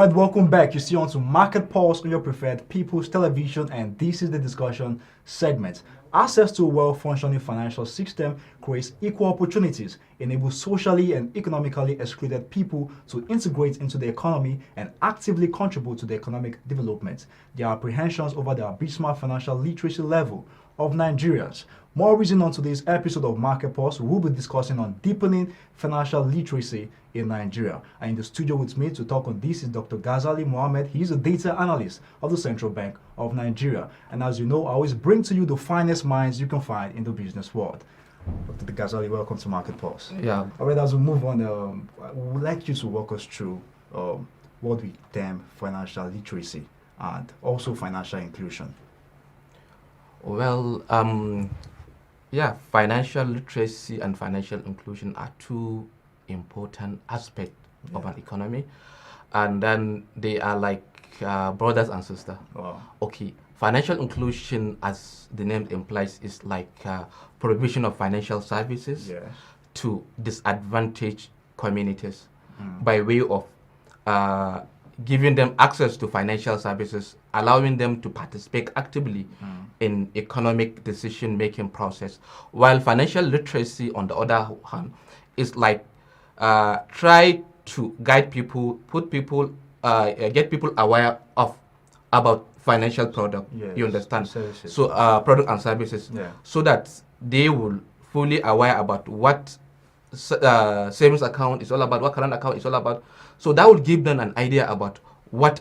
Alright, welcome back. You see on to Market Pulse on your preferred People's Television, and this is the discussion segment. Access to a well-functioning financial system creates equal opportunities, enables socially and economically excluded people to integrate into the economy and actively contribute to the economic development. There are apprehensions over the abysmal financial literacy level of Nigerians. More reason on today's episode of Market Pulse, we'll be discussing on deepening financial literacy in Nigeria. And in the studio with me to talk on this is Dr. Gazali Muhammed. He's a data analyst of the Central Bank of Nigeria. And as you know, I always bring to you the finest minds you can find in the business world. Dr. Gazali, welcome to Market Pulse. Yeah. All right, as we move on, I would like you to walk us through what we term financial literacy and also financial inclusion. Well, financial literacy and financial inclusion are two important aspects of an economy, and then they are like brothers and sisters. Wow. Okay, financial inclusion, as the name implies, is like provision of financial services to disadvantaged communities by way of giving them access to financial services, allowing them to participate actively in economic decision-making process. While financial literacy, on the other hand, is like try to guide people, get people aware of about financial product. Yes. You understand? Services. So product and services, so that they will fully aware about what savings account is all about, what current account is all about. So that will give them an idea about what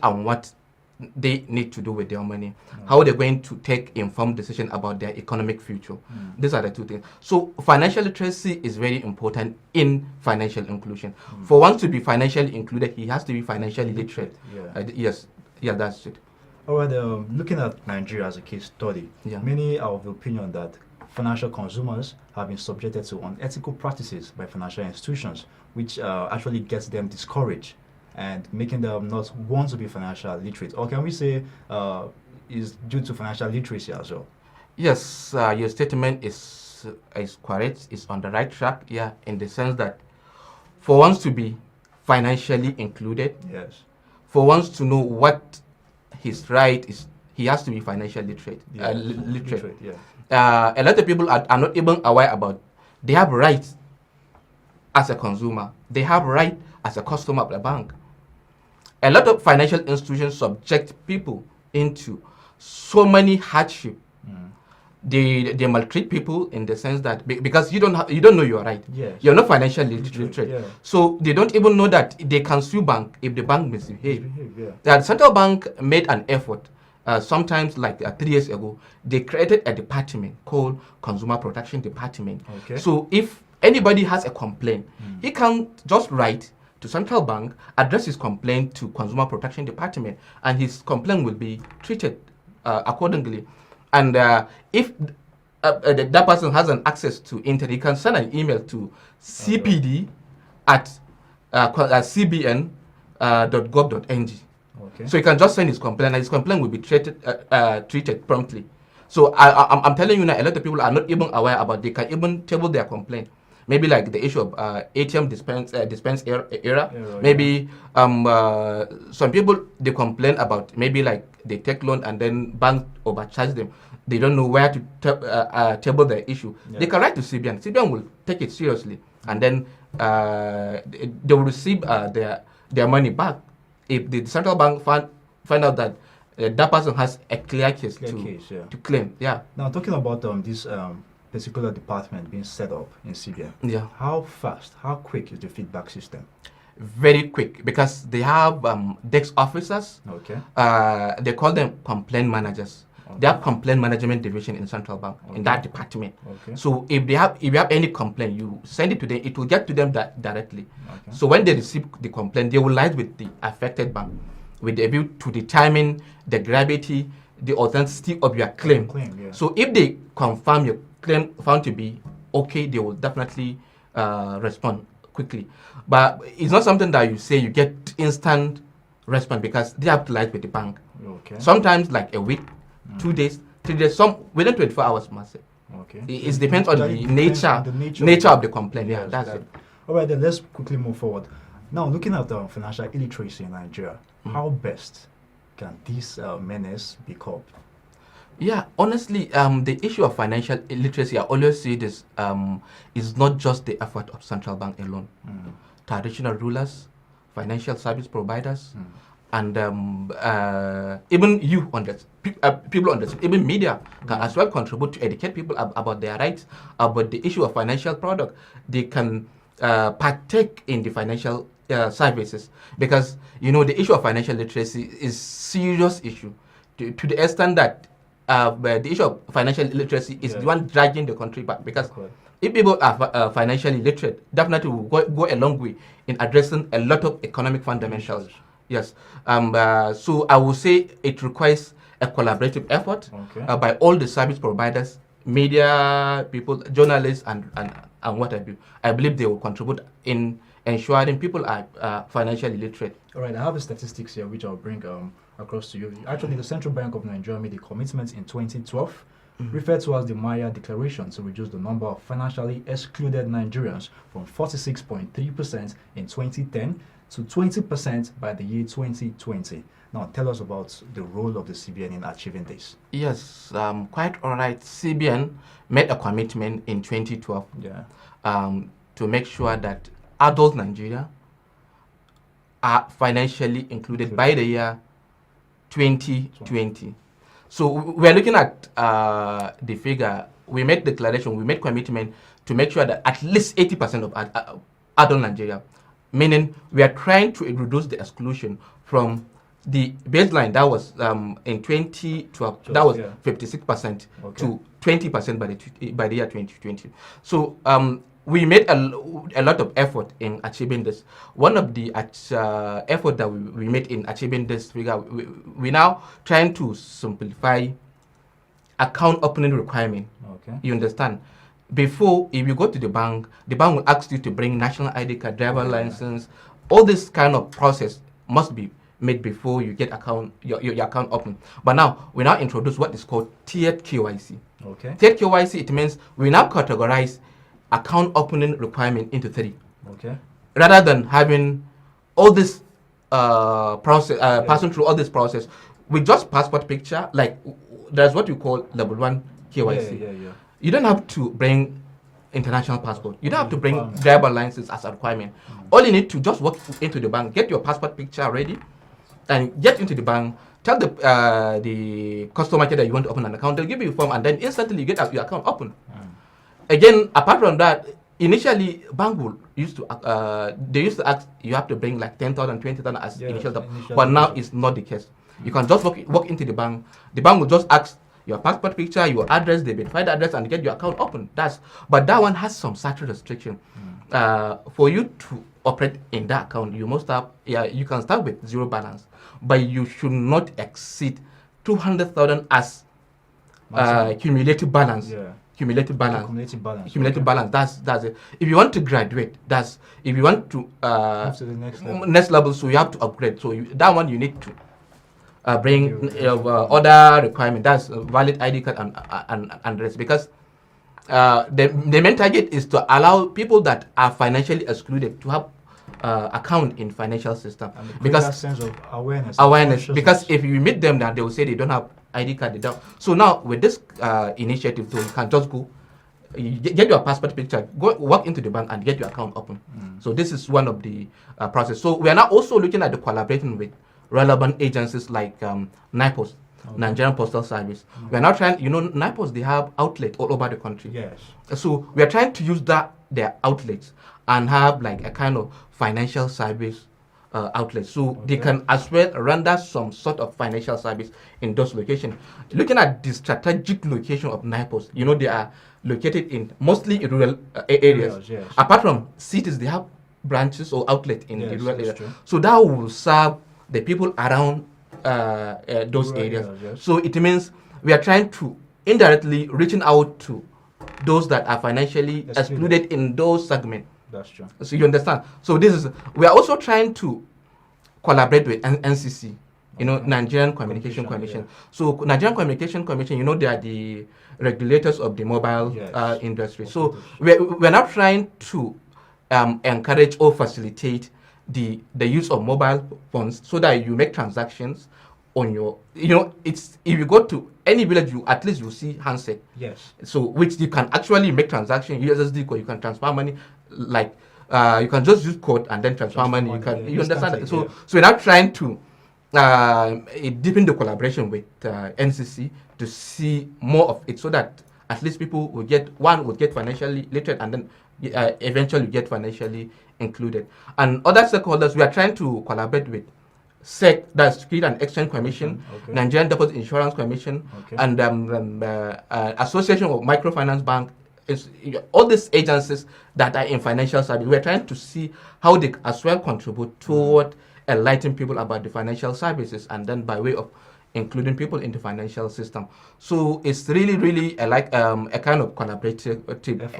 they need to do with their money, how they're going to take informed decision about their economic future. These are the two things. So financial literacy is very important in financial inclusion. For one to be financially included, he has to be financially literate. Yes, that's it. All right, looking at Nigeria as a case study, many are of the opinion that financial consumers have been subjected to unethical practices by financial institutions, which actually gets them discouraged and making them not want to be financial literate. Or can we say is due to financial literacy as well? Yes, your statement is correct. It's on the right track. Yeah, in the sense that for one to be financially included, for one to know what his right is, he has to be financially literate. A lot of people are not even aware about they have rights as a consumer. They have right as a customer of the bank. A lot of financial institutions subject people into so many hardship. They maltreat people in the sense that because you don't know your right. You're not financially literate. So they don't even know that they can sue bank if the bank misbehave. The central bank made an effort. Sometimes like 3 years ago, they created a department called Consumer Protection Department. So if anybody has a complaint, he can just write to central bank, address his complaint to Consumer Protection Department, and his complaint will be treated accordingly. And if that person has an access to internet, he can send an email to cpd at cbn.gov.ng. So he can just send his complaint, and his complaint will be treated promptly. So I'm telling you now, a lot of people are not even aware about. They can even table their complaint. Maybe like the issue of ATM dispense error. Maybe some people they complain about maybe like they take loan and then bank overcharge them. They don't know where to table the issue. They can write to CBN. CBN will take it seriously, and then they will receive their money back if the central bank find out that that person has a clear case to claim. Now talking about this particular department being set up in CBN. How fast, how quick is the feedback system? Very quick, because they have desk officers. They call them complaint managers. They have complaint management division in central bank in that department. So if you have any complaint, you send it to them. It will get to them directly. So when they receive the complaint, they will liaise with the affected bank with the view to determine the gravity, the authenticity of your claim. So if they confirm your claim found to be okay, they will definitely respond quickly. But it's not something that you say you get instant response, because they have to liaise with the bank. Sometimes like a week, 2 days, 3 days, some within 24 hours, must say. It depends on the nature of the complaint. That's it. All right, then let's quickly move forward. Now, looking at financial illiteracy in Nigeria, how best can this menace be coped? Yeah, honestly, the issue of financial illiteracy, I always see this, is not just the effort of central bank alone. Traditional rulers, financial service providers, and even you on the people on the even media can as well contribute to educate people about their rights, about the issue of financial product. They can partake in the financial services, because the issue of financial literacy is serious issue to the extent that the issue of financial literacy is the one dragging the country back, because if people are financially literate, definitely will go a long way in addressing a lot of economic fundamentals. Yes. So I would say it requires a collaborative effort by all the service providers, media people, journalists, and what have you. I believe they will contribute in ensuring people are financially literate. All right, I have the statistics here which I'll bring across to you. Actually, the Central Bank of Nigeria made a commitment in 2012, referred to as the Maya Declaration, to reduce the number of financially excluded Nigerians from 46.3% in 2010 to 20% by the year 2020. Now, tell us about the role of the CBN in achieving this. Yes, quite all right. CBN made a commitment in 2012 to make sure that adult Nigeria are financially included by the year 2020. So we are looking at the figure. We made declaration, we made commitment to make sure that at least 80% of adult Nigeria, meaning we are trying to reduce the exclusion from the baseline that was in 2012, that was 56% to 20% by the year 2020. So we made a lot of effort in achieving this. One of the effort that we made in achieving this figure, we now trying to simplify account opening requirement. You understand? Before, if you go to the bank will ask you to bring national ID card, driver license. All this kind of process must be made before you get your account open. But now we now introduce what is called tiered KYC. Tiered KYC, it means we now categorize account opening requirement into 3. Rather than having all this process, passing through all this process with just passport picture, like there's what you call level 1 KYC. You don't have to bring international passport. You don't have to bring driver license as a requirement. All you need to just walk into the bank, get your passport picture ready, and get into the bank. Tell the customer care that you want to open an account. They'll give you a form, and then instantly you get your account open. Again, apart from that, initially bank used to ask you have to bring like 10,000, 20,000 as initial, but now it's not the case. You can just walk into the bank. The bank will just ask your passport picture, your address, the verified address, and get your account open. But that one has some certain restriction. For you to operate in that account, you must have you can start with zero balance, but you should not exceed 200,000 as cumulative balance. Cumulative balance. That's it. If you want to graduate, if you want to next level, so you have to upgrade. So that one you need to bring other requirement. That's valid ID card and rest, because the main target is to allow people that are financially excluded to have account in financial system, because that sense of awareness. Because if you meet them, then they will say they don't have ID card. They don't. So now with this initiative, you can just go, you get your passport picture, go walk into the bank and get your account open. So this is one of the process. So we are now also looking at the collaborating with relevant agencies like NIPOS, Nigerian Postal Service. We are now trying, NIPOS, they have outlets all over the country. So we are trying to use their outlets and have like a kind of financial service outlets. So they can as well render some sort of financial service in those locations. Looking at the strategic location of NIPOS, they are located in mostly in rural areas. Apart from cities, they have branches or outlets in the rural areas. So that will serve the people around those areas. So it means we are trying to indirectly reaching out to those that are financially excluded in those segments. That's true. So you understand. So we are also trying to collaborate with NCC, Nigerian Communication Commission. So Nigerian Communication Commission, they are the regulators of the mobile industry. So we're now trying to encourage or facilitate the use of mobile phones so that you make transactions on your, it's, if you go to any village, you at least you see handset. Yes. So which you can actually make transaction, USSD code, you can transfer money, like you can just use code and then transfer money. You can, you understand that? So we're now trying to deepen the collaboration with NCC to see more of it, so that at least people will get financially literate, and then eventually get financially included. And other stakeholders, we are trying to collaborate with SEC, that's Security and Exchange Commission, Nigerian Deposit Insurance Commission, and Association of Microfinance Bank. All these agencies that are in financial service. We're trying to see how they as well contribute toward enlightening people about the financial services, and then by way of including people in the financial system. So it's really, really a kind of collaborative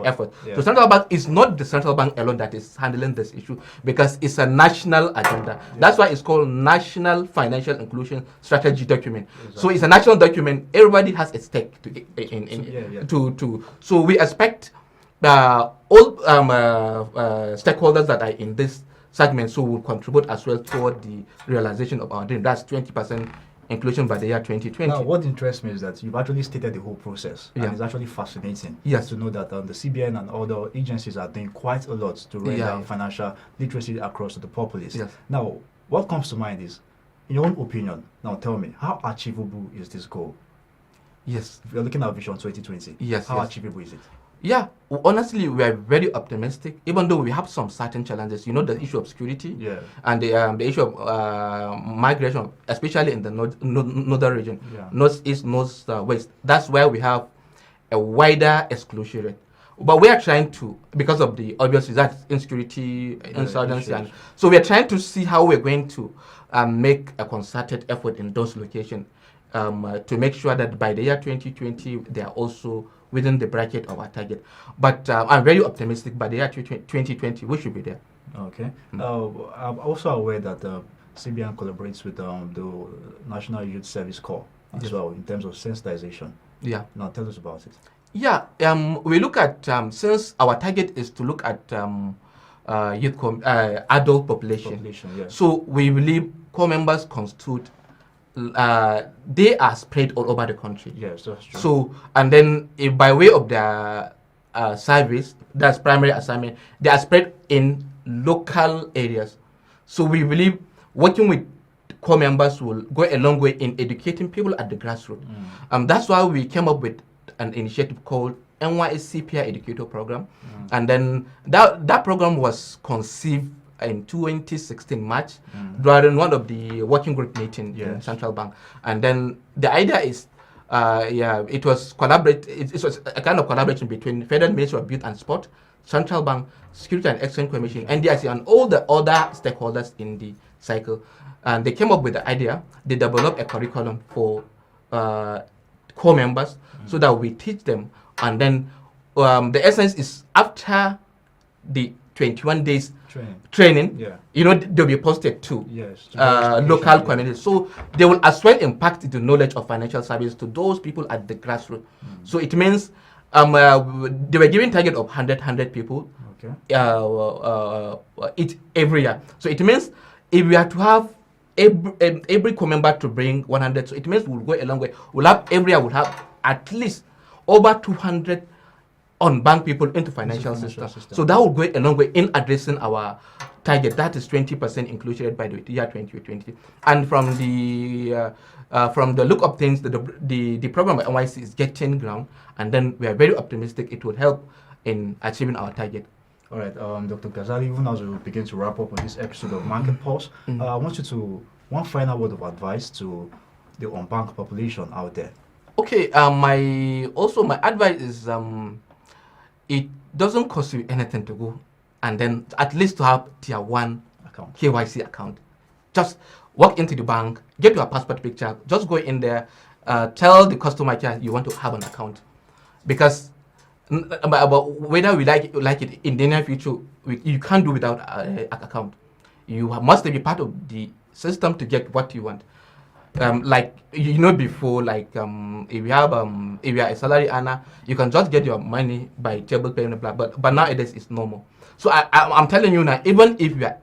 effort. Yeah. So central bank is not the central bank alone that is handling this issue, because it's a national agenda. Yeah. That's why it's called National Financial Inclusion Strategy Document. Exactly. So it's a national document. Everybody has a stake So we expect all stakeholders that are in this segment so will contribute as well toward the realization of our dream. That's 20% inclusion by the year 2020. Now, what interests me is that you've actually stated the whole process. And it's actually fascinating to know that the CBN and other agencies are doing quite a lot to raise financial literacy across the populace. Yes. Now, what comes to mind is, in your own opinion, now tell me, how achievable is this goal? Yes. If you're looking at Vision 2020, how achievable is it? Yeah, honestly, we are very optimistic, even though we have some certain challenges. The issue of security and the issue of migration, especially in the northern region, northeast, northwest. That's where we have a wider exclusion rate. But we are trying to, because of the obvious that's insecurity, insurgency, and so we are trying to see how we're going to make a concerted effort in those locations to make sure that by the year 2020 they are also within the bracket of our target. But I'm very optimistic by the year 2020 we should be there. Okay. I'm also aware that CBN collaborates with the National Youth Service Corps as well in terms of sensitization. Yeah. Now tell us about it. Yeah. We look at, since our target is to look at adult population. So we believe core members constitute they are spread all over the country. Yes, that's true. So, and then if by way of their service, that's primary assignment, they are spread in local areas. So we believe working with core members will go a long way in educating people at the grassroots. That's why we came up with an initiative called NYSC Peer Educator Program. And then that program was conceived in 2016 March during one of the working group meeting in Central Bank. And then the idea is, it was it was a kind of collaboration between Federal Ministry of Youth and Sport, Central Bank, Security and Exchange Commission, NDIC, and all the other stakeholders in the cycle. And they came up with the idea. They developed a curriculum for core members so that we teach them. And then the essence is after the 21 days training, they'll be posted to local communities. So they will as well impact the knowledge of financial services to those people at the grassroots. So it means they were given target of 100 people every year. So it means if we are to have every core member to bring 100, so it means we'll go a long way. Every year we'll have at least over 200 unbanked people into financial system. So that will go a long way in addressing our target. That is 20% inclusion rate by the year 2020. And from the look of things, the program at NYC is getting ground, and then we are very optimistic it will help in achieving our target. All right, Dr. Gazali, even as we begin to wrap up on this episode of Market Pulse, I want you to, one final word of advice to the unbanked population out there. Okay, my advice is it doesn't cost you anything to go and then at least to have tier 1 account, KYC account. Just walk into the bank, get your passport picture, just go in there, tell the customer care you want to have an account. Because about whether we like it in the near future, you can't do without an account. You must be part of the system to get what you want. Before, if you are a salary earner, you can just get your money by table payment, but nowadays it's normal. So I'm telling you now, even if you are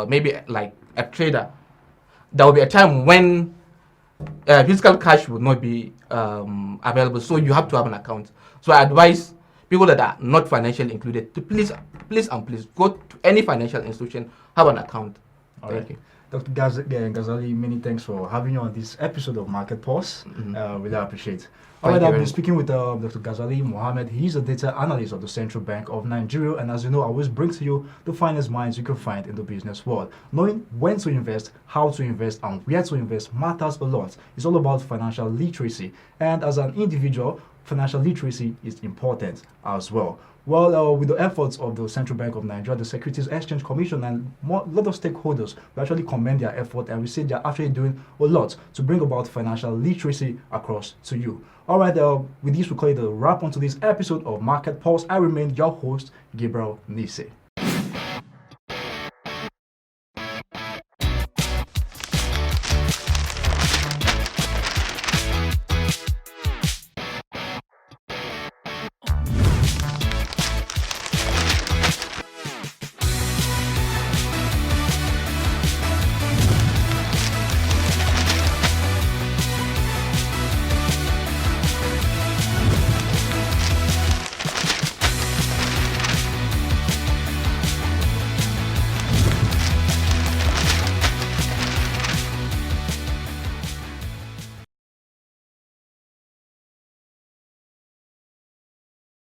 maybe like a trader, there will be a time when physical cash will not be available, so you have to have an account. So I advise people that are not financially included to please go to any financial institution, have an account. Thank you. Dr. Gazali, many thanks for having you on this episode of Market Pulse. Really appreciate. All right, I've been speaking with Dr. Gazali Muhammed. He's a data analyst of the Central Bank of Nigeria, and as you know, I always bring to you the finest minds you can find in the business world. Knowing when to invest, how to invest, and where to invest matters a lot. It's all about financial literacy, and as an individual, financial literacy is important as well. Well, with the efforts of the Central Bank of Nigeria, the Securities Exchange Commission, and a lot of stakeholders, we actually commend their effort, and we say they're actually doing a lot to bring about financial literacy across to you. All right, with this, we call it a wrap onto this episode of Market Pulse. I remain your host, Gabriel Nise.